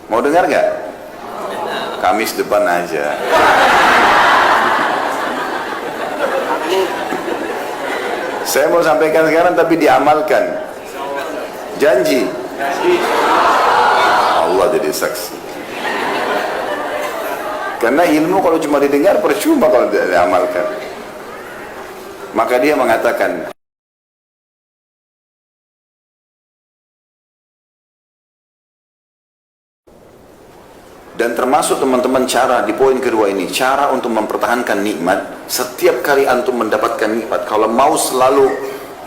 Mau dengar nggak? Kamis depan aja. Saya mau sampaikan sekarang tapi diamalkan. Janji. Allah jadi saksi. Karena ilmu kalau cuma didengar percuma kalau tidak diamalkan. Maka dia mengatakan, dan termasuk teman-teman cara di poin kedua ini, cara untuk mempertahankan nikmat. Setiap kali antum mendapatkan nikmat, kalau mau selalu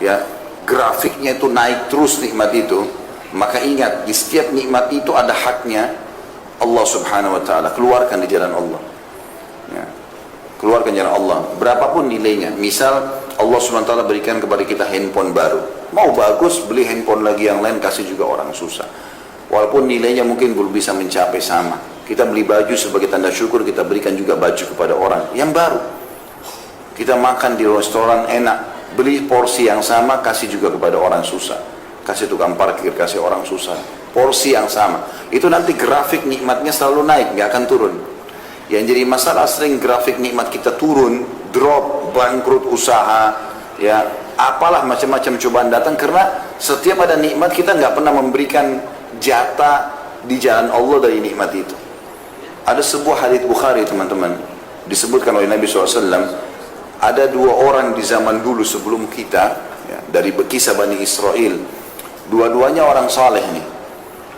ya grafiknya itu naik terus nikmat itu, maka ingat di setiap nikmat itu ada haknya Allah subhanahu wa ta'ala. Keluarkan di jalan Allah ya. Keluarkan jalan Allah berapapun nilainya. Misal Allah subhanahu wa ta'ala berikan kepada kita handphone baru, mau bagus beli handphone lagi yang lain, kasih juga orang susah, walaupun nilainya mungkin belum bisa mencapai sama. Kita beli baju sebagai tanda syukur, kita berikan juga baju kepada orang yang baru. Kita makan di restoran enak, beli porsi yang sama, kasih juga kepada orang susah, kasih tukang parkir, kasih orang susah, porsi yang sama. Itu nanti grafik nikmatnya selalu naik, nggak akan turun. Yang jadi masalah sering grafik nikmat kita turun, drop, bangkrut usaha, ya apalah macam-macam cobaan datang, karena setiap ada nikmat kita nggak pernah memberikan jatah di jalan Allah dari nikmat itu. Ada sebuah hadits Bukhari teman-teman, disebutkan oleh Nabi SAW, ada dua orang di zaman dulu sebelum kita, ya, dari kisah Bani Israel. Dua-duanya orang saleh nih.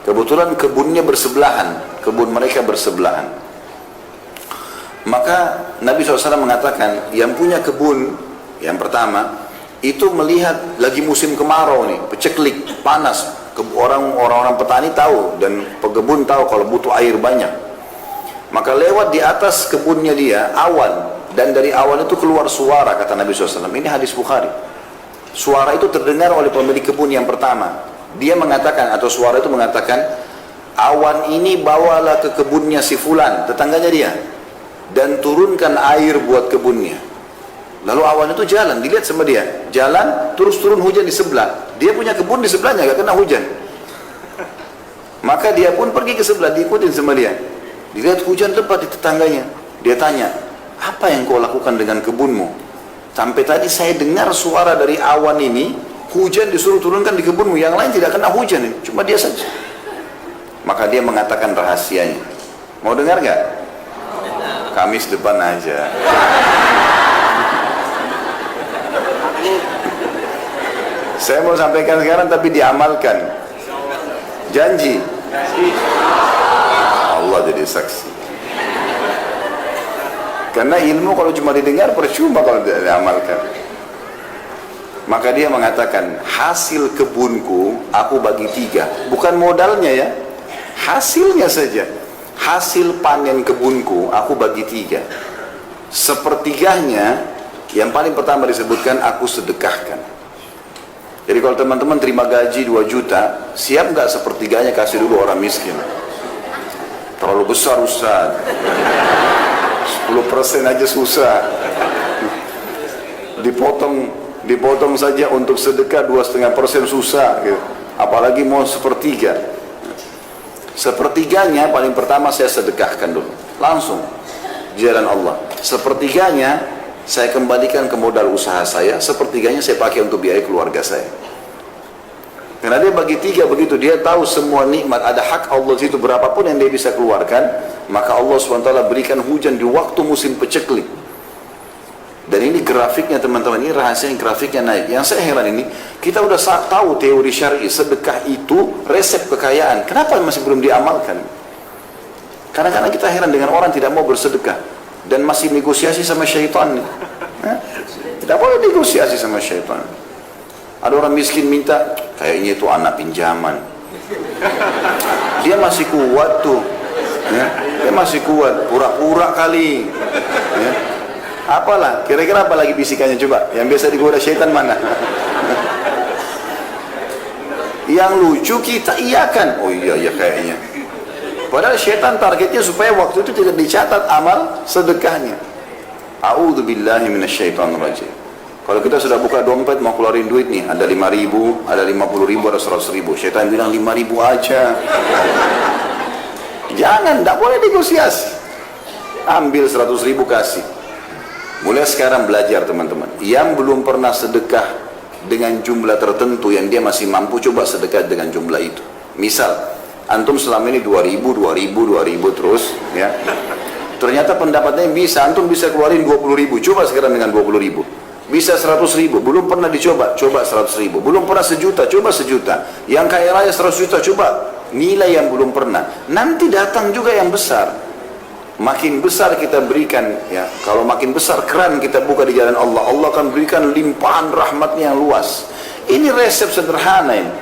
Kebetulan kebunnya bersebelahan, kebun mereka bersebelahan. Maka Nabi SAW mengatakan, yang punya kebun yang pertama itu melihat lagi musim kemarau nih, peceklik, panas. Orang-orang petani tahu dan pekebun tahu kalau butuh air banyak. Maka lewat di atas kebunnya dia awan, dan dari awan itu keluar suara, kata Nabi SAW. Ini hadis Bukhari. Suara itu terdengar oleh pemilik kebun yang pertama. Dia mengatakan, atau suara itu mengatakan, awan ini bawalah ke kebunnya si fulan, tetangganya dia, dan turunkan air buat kebunnya. Lalu awan itu jalan, dilihat sama dia, jalan, terus turun hujan di sebelah. Dia punya kebun di sebelahnya, gak kena hujan. Maka dia pun pergi ke sebelah, diikutin sama dia. Dilihat hujan lebat di tetangganya. Dia tanya, apa yang kau lakukan dengan kebunmu? Sampai tadi saya dengar suara dari awan ini, hujan disuruh turunkan di kebunmu, yang lain tidak kena hujan, cuma dia saja. Maka dia mengatakan rahasianya. Mau dengar gak? Kamis depan aja. Saya mau sampaikan sekarang tapi diamalkan. Janji. Allah jadi saksi. Karena ilmu kalau cuma didengar percuma kalau tidak diamalkan. Maka dia mengatakan, hasil kebunku aku bagi 3. Bukan modalnya ya, hasilnya saja. Hasil panen kebunku aku bagi 3. Sepertiganya, yang paling pertama disebutkan, aku sedekahkan. Jadi kalau teman-teman terima gaji 2 juta, siap nggak sepertiganya kasih dulu orang miskin? Terlalu besar Ustaz. 10% aja susah. Dipotong saja untuk sedekah 2,5% susah gitu. Apalagi mau sepertiga. Sepertiganya paling pertama saya sedekahkan dulu, langsung di jalan Allah. Sepertiganya saya kembalikan ke modal usaha saya, sepertiganya saya pakai untuk biaya keluarga saya. Karena dia bagi 3 begitu, dia tahu semua nikmat ada hak Allah situ, berapapun yang dia bisa keluarkan, maka Allah SWT berikan hujan di waktu musim peceklik. Dan ini grafiknya teman-teman, ini rahasia yang grafiknya naik. Yang saya heran ini, kita udah tahu teori syar'i, sedekah itu resep kekayaan. Kenapa masih belum diamalkan? Kadang-kadang kita heran dengan orang tidak mau bersedekah dan masih negosiasi sama syaitan. Tidak boleh negosiasi sama syaitan. Ada orang miskin minta, kayaknya itu anak pinjaman. Dia masih kuat tuh. Ya, dia masih kuat, pura-pura kali. Ya. Apalah, kira-kira apa lagi bisikannya coba? Yang biasa digoda syaitan mana? Yang lucu kita iyakan. Oh iya kayaknya. Padahal syaitan targetnya supaya waktu itu tidak dicatat amal sedekahnya. A'udzubillahi minasyaitonirrajim. Kalau kita sudah buka dompet mau keluarin duit nih, ada 5.000, ada 50.000, ada 100.000. Syaitan bilang 5.000 aja. Jangan, tidak boleh negosiasi. Ambil 100.000 kasih. Mulai sekarang belajar teman-teman. Yang belum pernah sedekah dengan jumlah tertentu yang dia masih mampu, coba sedekah dengan jumlah itu. Misal, antum selama ini 2.000 terus, ya. Ternyata pendapatnya bisa, antum bisa keluarin 20.000, coba sekarang dengan 20.000. Bisa 100.000, belum pernah dicoba, coba 100.000. Belum pernah sejuta, coba sejuta. Yang kaya raya 100 juta, coba. Nilai yang belum pernah. Nanti datang juga yang besar. Makin besar kita berikan, ya. Kalau makin besar keran kita buka di jalan Allah, Allah akan berikan limpahan rahmatnya yang luas. Ini resep sederhana ini.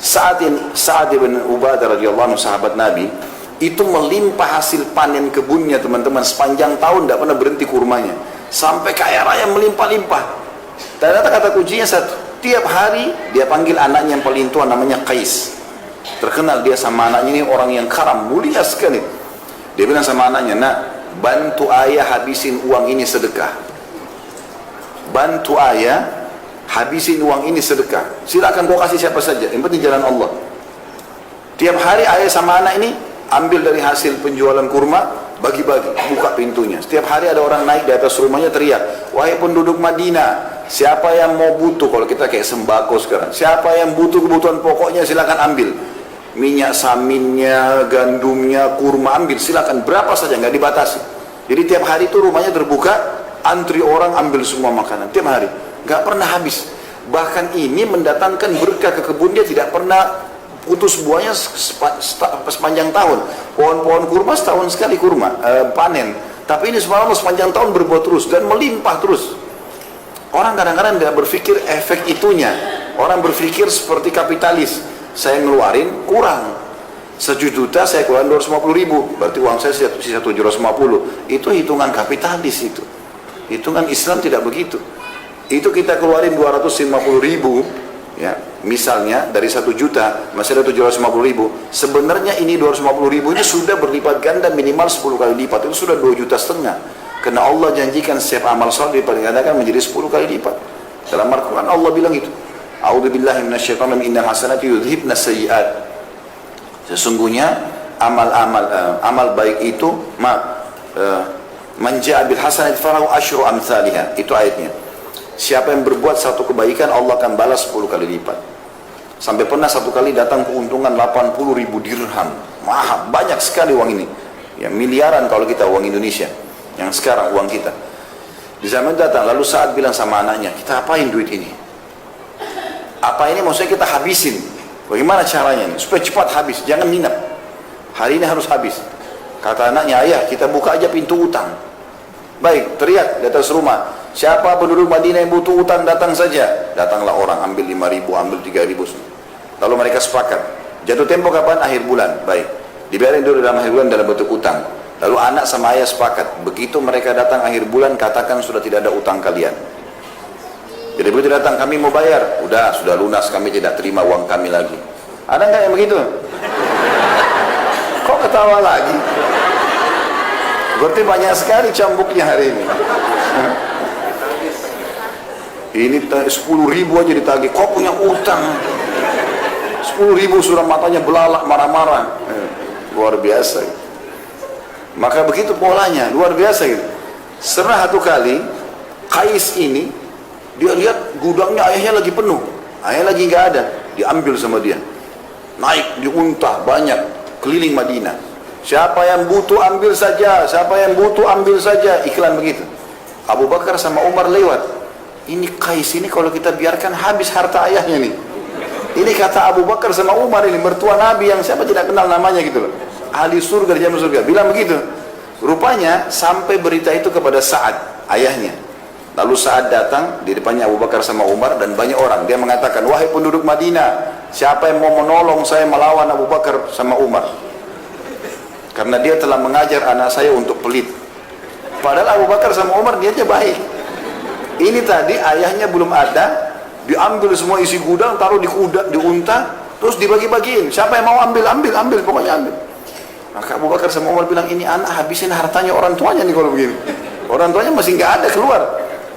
Sa'ad bin Ubadah radhiyallahu anhu, sahabat Nabi, itu melimpah hasil panen kebunnya teman-teman, sepanjang tahun tidak pernah berhenti kurmanya, sampai kaya raya melimpah-limpah. Ternyata kata kuncinya satu, tiap hari dia panggil anaknya yang paling tua, namanya Qais. Terkenal dia sama anaknya, ini orang yang karam, mulia sekali. Dia bilang sama anaknya, nak, bantu ayah habisin uang ini sedekah. Bantu ayah habisin uang ini sedekah. Silakan kau kasih siapa saja, yang penting jalan Allah. Tiap hari ayah sama anak ini ambil dari hasil penjualan kurma, bagi-bagi, buka pintunya. Setiap hari ada orang naik di atas rumahnya teriak, wahai penduduk Madinah, siapa yang mau butuh, kalau kita kayak sembako sekarang, siapa yang butuh kebutuhan pokoknya silakan ambil. Minyak saminnya, gandumnya, kurma, ambil silakan, berapa saja, nggak dibatasi. Jadi tiap hari itu rumahnya terbuka, antri orang ambil semua makanan tiap hari, nggak pernah habis. Bahkan ini mendatangkan berkah ke kebun, dia tidak pernah putus buahnya sepanjang tahun. Pohon-pohon kurma setahun sekali kurma panen, tapi ini subhanallah sepanjang tahun berbuah terus dan melimpah terus. Orang kadang-kadang tidak berpikir efek itunya. Orang berpikir seperti kapitalis, saya ngeluarin kurang 1 juta, saya keluarin 250.000, berarti uang saya sisa 750. Itu hitungan kapitalis itu. Hitungan Islam tidak begitu. Itu kita keluarin 250.000, ya, misalnya dari 1 juta masih ada 750.000. Sebenarnya ini 250.000 ini sudah berlipat ganda, minimal 10 kali lipat. Itu sudah 2,5 juta. Karena Allah janjikan setiap amal saleh dilipat gandakan menjadi 10 kali lipat. Dalam Al-Quran Allah bilang itu. A'udzubillahi minasyaitonir rajim, innal hasanati yudhhibna sayyi'at. Sesungguhnya amal baik itu man ja'a bil hasanati falahu asyru amsalihha. Itu ayatnya. Siapa yang berbuat satu kebaikan, Allah akan balas 10 kali lipat. Sampai pernah satu kali datang keuntungan 80.000 dirham. Mahal, banyak sekali uang ini. Ya, miliaran kalau kita uang Indonesia. Yang sekarang uang kita. Di zaman datang, lalu Sa'ad bilang sama anaknya, kita apain duit ini? Apa ini maksudnya kita habisin? Bagaimana caranya ini? Supaya cepat habis, jangan nginap. Hari ini harus habis. Kata anaknya, ayah kita buka aja pintu utang. Baik, teriak di atas rumah. Siapa penduduk Madinah yang butuh utang datang saja. Datanglah orang, ambil 5.000, ambil 3.000. Lalu mereka sepakat. Jatuh tempo kapan? Akhir bulan. Baik, dibiarin dulu dalam akhir bulan dalam bentuk utang. Lalu anak sama ayah sepakat. Begitu mereka datang akhir bulan, katakan sudah tidak ada utang kalian. Jadi begitu datang, kami mau bayar. Sudah lunas, kami tidak terima uang kami lagi. Ada nggak yang begitu? Kok ketawa lagi? Berarti banyak sekali cambuknya hari ini. Ini 10.000 aja ditagih. Kok punya utang? 10.000 sudah matanya belalak, marah-marah. Luar biasa. Maka begitu polanya, luar biasa gitu. Pernah satu kali, Qais ini, dia lihat gudangnya ayahnya lagi penuh. Ayah lagi nggak ada, diambil sama dia. Naik di unta, banyak, keliling Madinah. Siapa yang butuh ambil saja, siapa yang butuh ambil saja, iklan begitu. Abu Bakar sama Umar lewat. Ini Qais ini kalau kita biarkan habis harta ayahnya nih. Ini kata Abu Bakar sama Umar ini, mertua Nabi yang siapa tidak kenal namanya gitu loh. Ahli surga di jalan surga, bilang begitu. Rupanya sampai berita itu kepada Sa'ad, ayahnya. Lalu Sa'ad datang di depannya Abu Bakar sama Umar dan banyak orang. Dia mengatakan, wahai penduduk Madinah, siapa yang mau menolong saya melawan Abu Bakar sama Umar? Karena dia telah mengajar anak saya untuk pelit. Padahal Abu Bakar sama Umar niatnya baik. Ini tadi ayahnya belum ada, diambil semua isi gudang, taruh di unta, terus dibagi-bagiin. Siapa yang mau ambil, pokoknya ambil. Maka Abu Bakar sama Umar bilang, ini anak habisin hartanya orang tuanya nih kalau begini. Orang tuanya masih nggak ada keluar,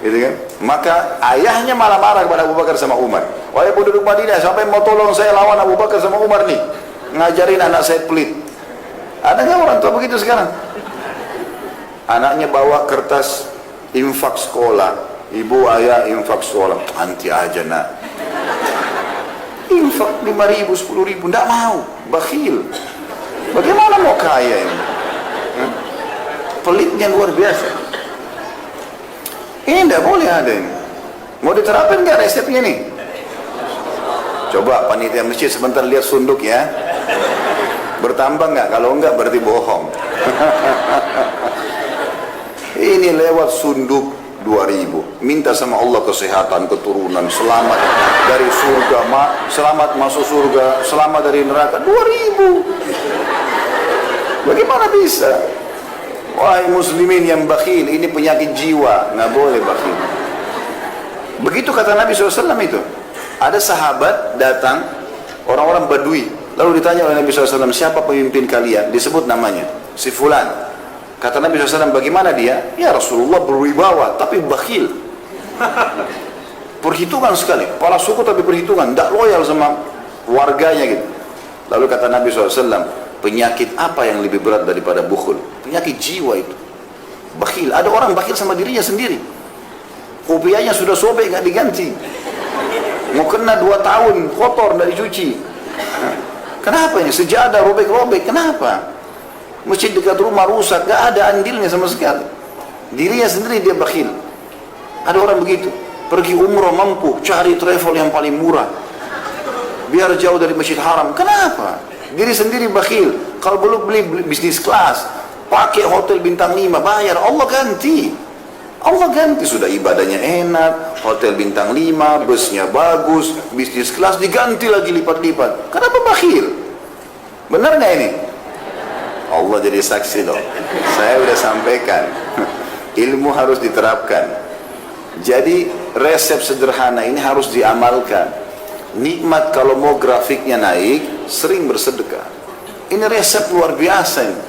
gitu kan? Maka ayahnya malah marah kepada Abu Bakar sama Umar. Wahai penduduk Madinah, siapa yang mau tolong saya lawan Abu Bakar sama Umar nih? Ngajarin anak saya pelit. Ada nggak orang tua begitu sekarang? Anaknya bawa kertas infak sekolah, ibu ayah infak sekolah, anti aja nak. Infak 5.000, 10.000, tidak mau, bakhil. Bagaimana mau kaya ini? Pelitnya luar biasa. Ini tidak boleh ada ini. Mau diterapin nggak resepnya nih? Coba panitia masjid sebentar lihat sunduk ya. Bertambah nggak? Kalau enggak berarti bohong. Ini lewat sunduk 2.000. Minta sama Allah kesehatan, keturunan, selamat dari surga, selamat masuk surga, selamat dari neraka. 2.000. Bagaimana bisa? Wahai muslimin yang bakhil, ini penyakit jiwa, nggak boleh bakhil. Begitu kata Nabi SAW itu. Ada sahabat datang, orang-orang Badui, lalu ditanya oleh Nabi SAW, siapa pemimpin kalian? Disebut namanya, si Fulan. Kata Nabi SAW, bagaimana dia? Ya Rasulullah berwibawa, tapi bakhil. Perhitungan sekali, kepala suku tapi perhitungan, tidak loyal sama warganya gitu. Lalu kata Nabi SAW, penyakit apa yang lebih berat daripada bukhul? Penyakit jiwa itu, bakhil. Ada orang bakhil sama dirinya sendiri. Kopiahnya sudah sobek, nggak diganti. Mau kena 2 tahun, kotor, nggak dicuci. Kenapa ini? Sejadah robek-robek, kenapa? Masjid dekat rumah rusak, nggak ada andilnya sama sekali. Dirinya sendiri dia bakhil. Ada orang begitu, pergi umrah mampu, cari travel yang paling murah, biar jauh dari Masjid Haram. Kenapa? Diri sendiri bakhil. Kalau belum beli bisnis kelas, pakai hotel bintang 5, bayar, Allah ganti. Allah ganti, sudah ibadahnya enak, hotel bintang 5, busnya bagus, bisnis kelas diganti lagi lipat-lipat. Kenapa bakhil? Benar nggak ini? Allah jadi saksi loh. Saya udah sampaikan. Ilmu harus diterapkan. Jadi resep sederhana ini harus diamalkan. Nikmat kalau mau grafiknya naik, sering bersedekah. Ini resep luar biasa ini.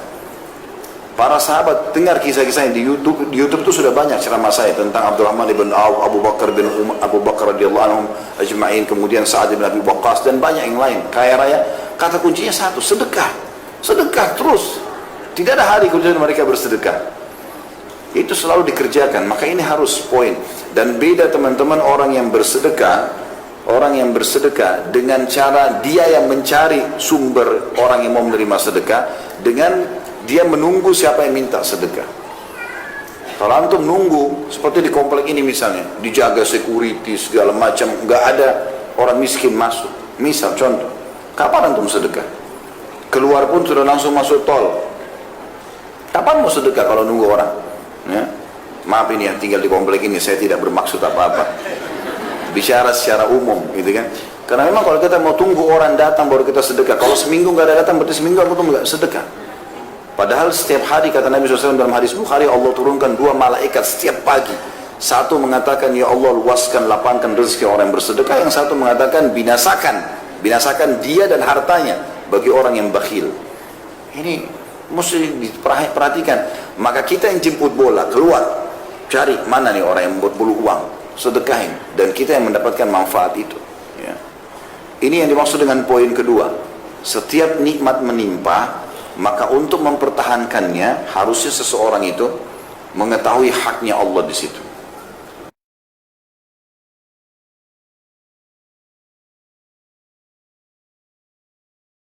Para sahabat dengar kisah-kisahnya di YouTube. Di YouTube itu sudah banyak ceramah saya tentang Abdurrahman ibn Auf, Abu Bakar bin Abu Bakar radhiyallahu anhum ajma'in, kemudian Sa'ad bin Abi Waqqas dan banyak yang lain. Kaya raya. Kata kuncinya satu, sedekah. Sedekah terus. Tidak ada hari kemudian mereka bersedekah. Itu selalu dikerjakan. Maka ini harus poin. Dan beda teman-teman orang yang bersedekah, orang yang bersedekah dengan cara dia yang mencari sumber orang yang mau menerima sedekah, dengan dia menunggu siapa yang minta sedekah. Kalau antum nunggu seperti di komplek ini misalnya, dijaga security segala macam, nggak ada orang miskin masuk. Misal contoh, kapan antum sedekah? Keluar pun sudah langsung masuk tol. Kapan mau sedekah kalau nunggu orang? Ya? Maaf ini yang tinggal di komplek ini, saya tidak bermaksud apa-apa. Bicara secara umum, gitu kan? Karena memang kalau kita mau tunggu orang datang baru kita sedekah. Kalau seminggu nggak ada datang, berarti seminggu aku tuh nggak sedekah. Padahal setiap hari kata Nabi SAW dalam hadis Bukhari, Allah turunkan 2 malaikat setiap pagi. Satu mengatakan, ya Allah luaskan, lapangkan rezeki orang yang bersedekah. Yang satu mengatakan, binasakan dia dan hartanya bagi orang yang bakhil. Ini mesti diperhatikan. Maka kita yang jemput bola, keluar, cari mana nih orang yang berbulu uang, sedekahin, dan kita yang mendapatkan manfaat itu. Ya. Ini yang dimaksud dengan poin kedua. Setiap nikmat menimpa, maka untuk mempertahankannya harusnya seseorang itu mengetahui haknya Allah di situ.